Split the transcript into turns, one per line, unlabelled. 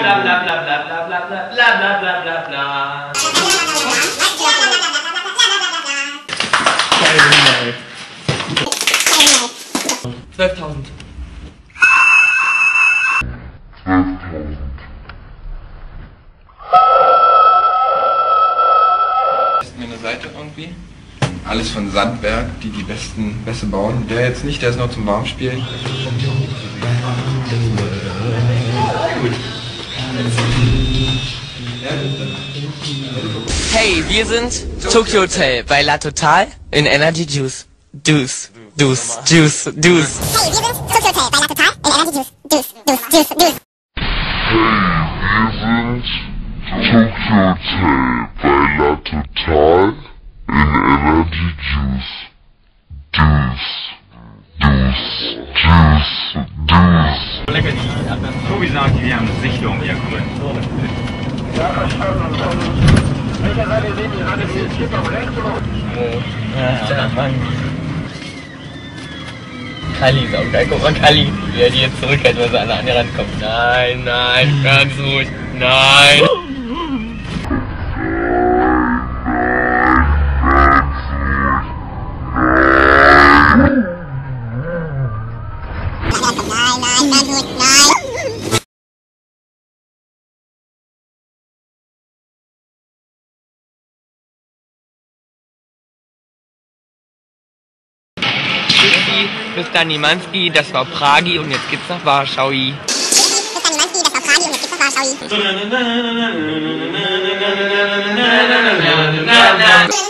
bla bla bla bla bla bla bla bla bla bla bla. 12.000.
Ist mir eine Seite irgendwie. Alles von Sandberg, die Beste bauen. Der jetzt nicht, der ist noch zum Warmspielen.
Hey, wir sind Tokyo Hotel bei La Total in Energy Juice. Juice.
Hey, wir sind Tokyo Hotel bei La Total in Energy Juice.
Lecker, Tobi sagt, wir haben Sichtung. Ja, cool. Ja, verstanden. Welcher Seite sehen die gerade? Es gibt auf rechts oder?
Ja, Mann. Kali ist auch geil. Guck mal, Kali, wie er die jetzt zurückhält, weil sie an der rankommt. Nein, nein, ganz ruhig. Nein. Bis dann Nimanski, das war Pragi und jetzt geht's nach Warschau.
Bis dann Nimanski, das war Pragi und jetzt geht's nach Warschau.